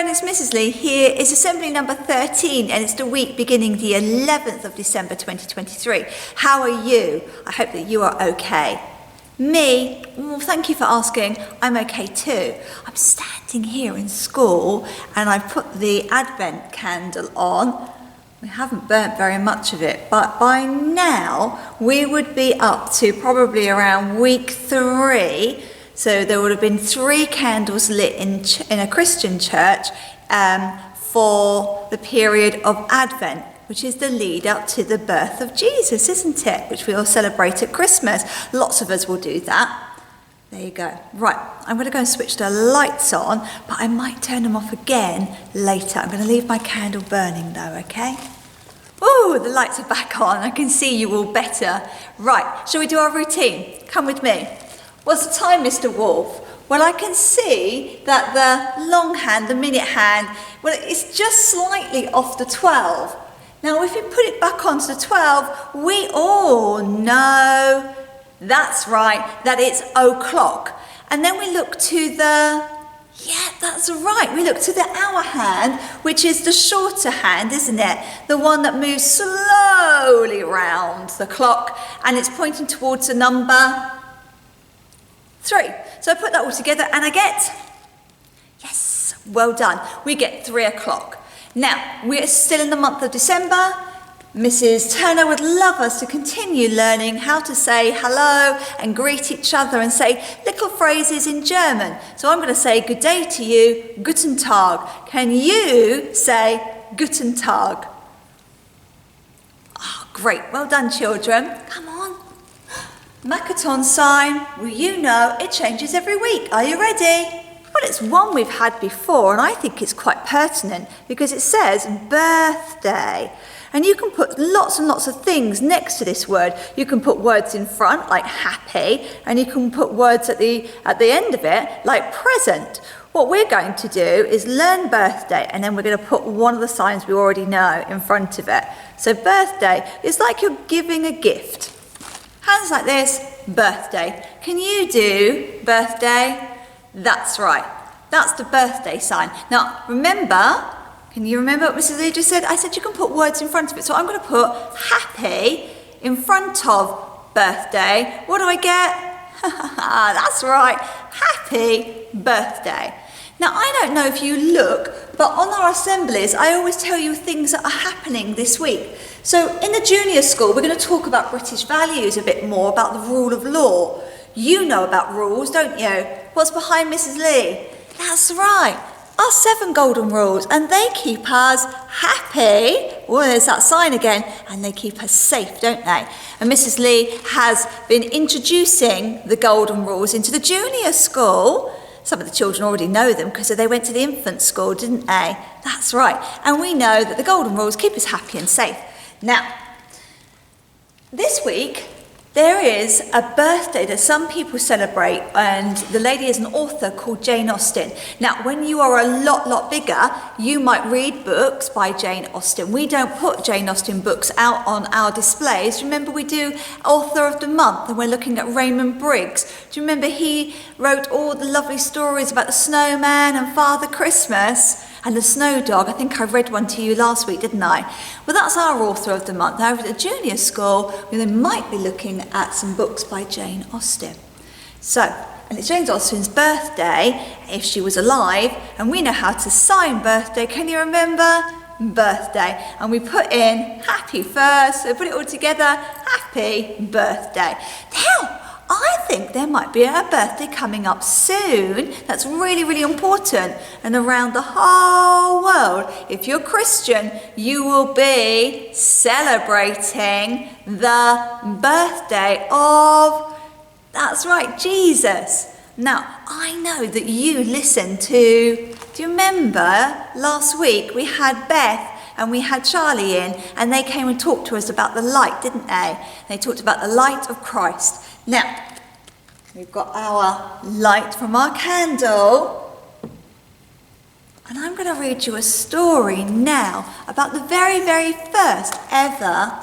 children, it's Mrs. Lee here. It's assembly number 13 and it's the week beginning the 11th of December 2023. How are you? I hope that you are okay. Me, well, thank you for asking. I'm okay too. I'm standing here in school and I've put the Advent candle on. We haven't burnt very much of it, but by now we would be up to probably around week 3. So there would have been 3 candles lit in a Christian church for the period of Advent, which is the lead up to the birth of Jesus, isn't it? Which we all celebrate at Christmas. Lots of us will do that. There you go. Right, I'm going to go and switch the lights on, but I might turn them off again later. I'm going to leave my candle burning though, okay? Oh, the lights are back on. I can see you all better. Right, shall we do our routine? Come with me. What's the time, Mr. Wolf? Well, I can see that the long hand, the minute hand, well, it's just slightly off the 12. Now, if you put it back onto the 12, we all know, that's right, that it's o'clock. And then we look to the, yeah, that's right, we look to the hour hand, which is the shorter hand, isn't it? The one that moves slowly round the clock, and it's pointing towards the number 3. So I put that all together and I get, yes, well done. We get 3 o'clock. Now, we're still in the month of December. Mrs. Turner would love us to continue learning how to say hello and greet each other and say little phrases in German. So I'm going to say good day to you, guten Tag. Can you say guten Tag? Oh, great. Well done, children. Come on. Makaton sign, well, you know it changes every week. Are you ready? Well, it's one we've had before and I think it's quite pertinent because it says birthday. And you can put lots and lots of things next to this word. You can put words in front like happy, and you can put words at the end of it like present. What we're going to do is learn birthday and then we're going to put one of the signs we already know in front of it. So birthday is like you're giving a gift. Hands like this, birthday. Can you do birthday? That's right. That's the birthday sign. Now, remember, can you remember what Mrs. Lee just said? I said you can put words in front of it. So I'm going to put happy in front of birthday. What do I get? That's right. Happy birthday. Now, I don't know if you look, but on our assemblies, I always tell you things that are happening this week. So in the junior school, we're going to talk about British values a bit more, about the rule of law. You know about rules, don't you? What's behind Mrs. Lee? That's right, our 7 golden rules, and they keep us happy. Oh, there's that sign again. And they keep us safe, don't they? And Mrs. Lee has been introducing the golden rules into the junior school. Some of the children already know them because they went to the infant school, didn't they? That's right. And we know that the golden rules keep us happy and safe. Now, this week, there is a birthday that some people celebrate, and the lady is an author called Jane Austen. Now, when you are a lot bigger, you might read books by Jane Austen. We don't put Jane Austen books out on our displays. Remember, we do Author of the Month, and we're looking at Raymond Briggs. Do you remember he wrote all the lovely stories about the snowman and Father Christmas? And the snow dog. I think I read one to you last week, didn't I? Well, that's our author of the month. Now, over at the junior school, we might be looking at some books by Jane Austen. So, and it's Jane Austen's birthday, if she was alive, and we know how to sign birthday. Can you remember? Birthday. And we put in happy first, so put it all together, happy birthday. Now, I think there might be a birthday coming up soon that's really important, and around the whole world, if you're Christian, you will be celebrating the birthday of, that's right, Jesus. Now, I know that you listened to, do you remember last week we had Beth and we had Charlie in, and they came and talked to us about the light, didn't they? They talked about the light of Christ. Now, we've got our light from our candle, and I'm going to read you a story now about the very first ever,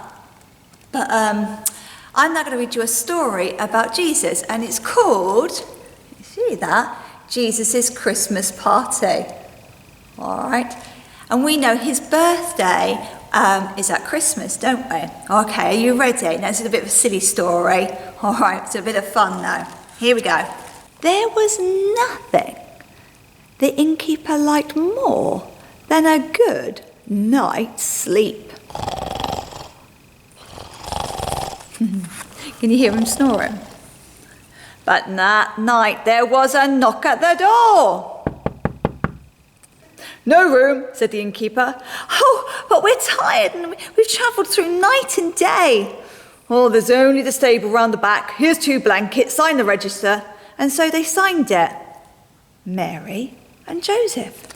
but I'm now going to read you a story about Jesus, and it's called, you see that, Jesus' Christmas Party. All right. And we know his birthday is at Christmas, don't we? Okay, are you ready? Now, this is a bit of a silly story. All right, it's a bit of fun now. Here we go. There was nothing the innkeeper liked more than a good night's sleep. Can you hear him snoring? But that night there was a knock at the door. No room, said the innkeeper. Oh, but we're tired and we've travelled through night and day. Oh, there's only the stable round the back. Here's 2 blankets, sign the register. And so they signed it. Mary and Joseph.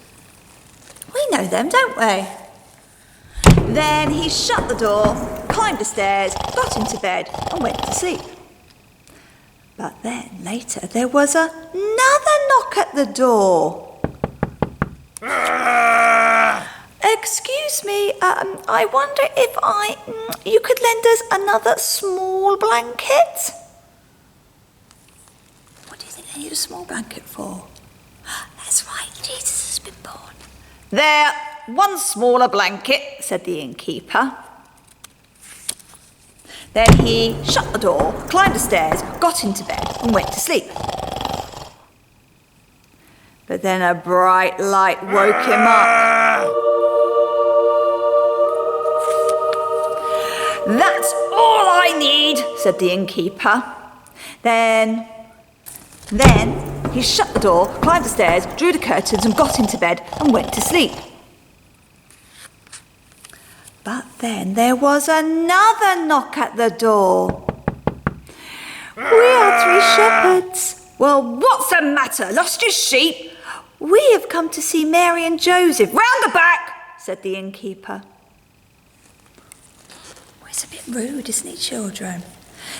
We know them, don't we? Then he shut the door, climbed the stairs, got into bed and went to sleep. But then later there was another knock at the door. Excuse me, I wonder if you could lend us another small blanket? What do you think they need a small blanket for? That's right, Jesus has been born. There, 1 smaller blanket, said the innkeeper. Then he shut the door, climbed the stairs, got into bed and went to sleep. But then a bright light woke him up. That's all I need, said the innkeeper. Then he shut the door, climbed the stairs, drew the curtains and got into bed and went to sleep. But then there was another knock at the door. We are 3 shepherds. Well, what's the matter? Lost your sheep? We have come to see Mary and Joseph. Round the back, said the innkeeper. Well, it's a bit rude, isn't it, children?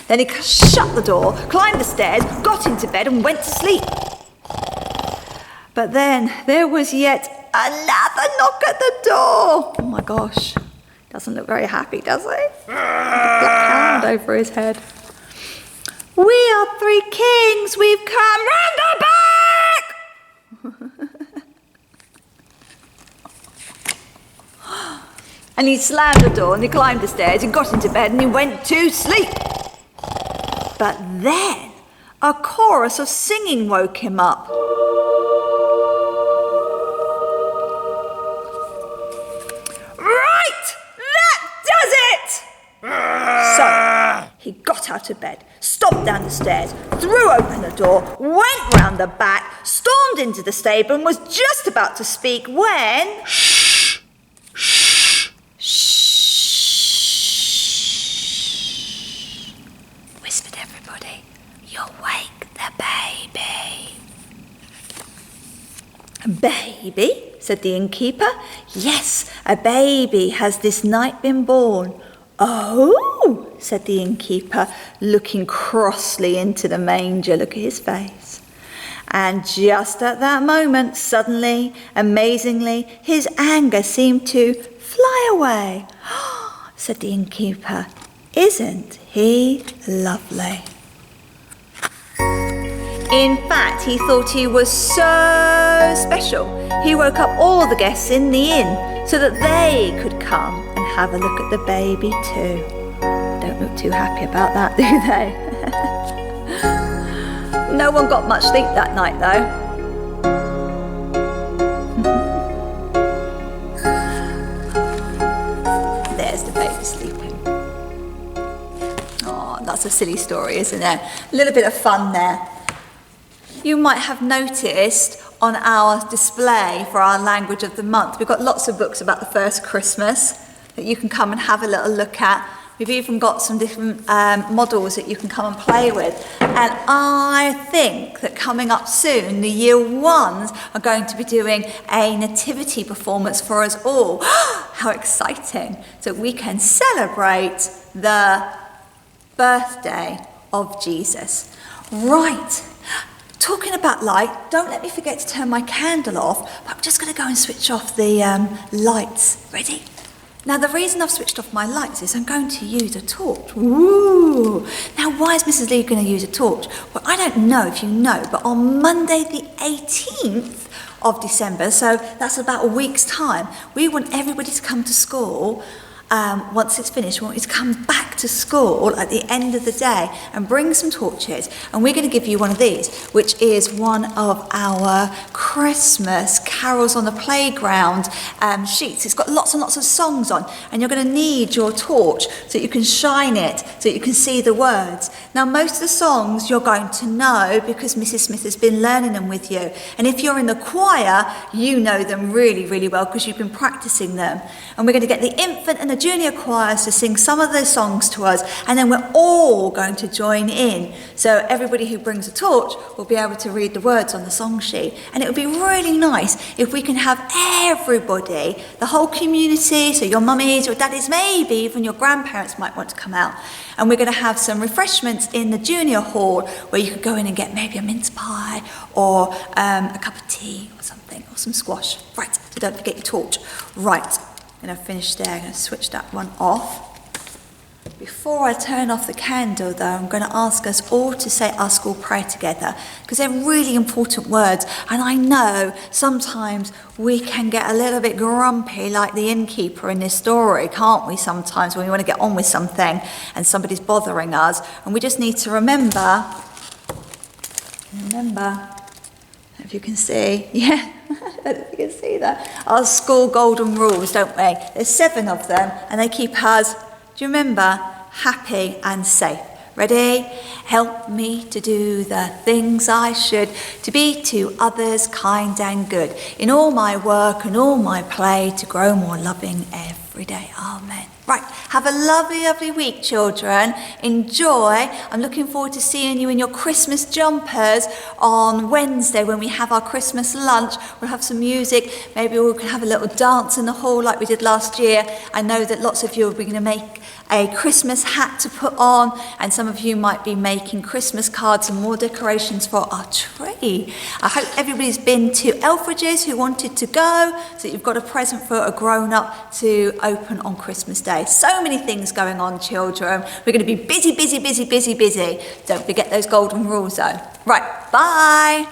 Then he shut the door, climbed the stairs, got into bed and went to sleep. But then there was yet another knock at the door. Oh my gosh, doesn't look very happy, does he? With a black hand over his head. We are 3 kings, we've come round the back! And he slammed the door and he climbed the stairs and got into bed and he went to sleep. But then a chorus of singing woke him up. Right, that does it! So he got out of bed, stomped down the stairs, threw open the door, went round the back, stormed into the stable and was just about to speak when... Whispered everybody, you'll wake the baby. A baby? Said the innkeeper. Yes, a baby has this night been born. Oh, said the innkeeper, looking crossly into the manger. Look at his face. And just at that moment, suddenly, amazingly, his anger seemed to fly away. Said the innkeeper, isn't he lovely? In fact, he thought he was so special. He woke up all the guests in the inn so that they could come and have a look at the baby too. Don't look too happy about that, do they? No one got much sleep that night, though. There's the baby sleeping. Oh, that's a silly story, isn't it? A little bit of fun there. You might have noticed on our display for our language of the month, we've got lots of books about the first Christmas that you can come and have a little look at. We've even got some different models that you can come and play with. And I think that coming up soon, the year 1s are going to be doing a nativity performance for us all. How exciting. So we can celebrate the birthday of Jesus. Right. Talking about light, don't let me forget to turn my candle off, but I'm just going to go and switch off the lights. Ready? Now the reason I've switched off my lights is I'm going to use a torch. Ooh! Now why is Mrs. Lee going to use a torch? Well, I don't know if you know, but on Monday the 18th of December, so that's about a week's time, we want everybody to come to school. Once it's finished, we want you to come back to school at the end of the day and bring some torches, and we're going to give you one of these, which is one of our Christmas carols on the playground sheets. It's got lots and lots of songs on, and you're going to need your torch so you can shine it, so you can see the words. Now most of the songs you're going to know because Mrs. Smith has been learning them with you, and if you're in the choir, you know them really, really well because you've been practicing them. And we're going to get the infant and the junior choirs to sing some of those songs to us, and then we're all going to join in. So everybody who brings a torch will be able to read the words on the song sheet. And it would be really nice if we can have everybody, the whole community, so your mummies, your daddies, maybe even your grandparents might want to come out. And we're going to have some refreshments in the junior hall where you could go in and get maybe a mince pie or a cup of tea or something, or some squash. Right, so don't forget your torch. Right. I'm going to finish there. I'm going to switch that one off. Before I turn off the candle though, I'm going to ask us all to say our school prayer together because they're really important words, and I know sometimes we can get a little bit grumpy like the innkeeper in this story, can't we, sometimes when we want to get on with something and somebody's bothering us, and we just need to remember, if you can see, yeah, I don't know if you can see that, our school golden rules, don't we? There's 7 of them, and they keep us, do you remember, happy and safe. Ready? Help me to do the things I should, to be to others kind and good, in all my work and all my play, to grow more loving every day. Amen. Right, have a lovely, lovely week, children. Enjoy. I'm looking forward to seeing you in your Christmas jumpers on Wednesday when we have our Christmas lunch. We'll have some music. Maybe we can have a little dance in the hall like we did last year. I know that lots of you are going to make a Christmas hat to put on, and some of you might be making Christmas cards and more decorations for our tree. I hope everybody's been to Elfridge's who wanted to go, so you've got a present for a grown-up to open on Christmas Day. So many things going on, children. We're going to be busy, busy, busy, busy, busy. Don't forget those golden rules though. Right, bye.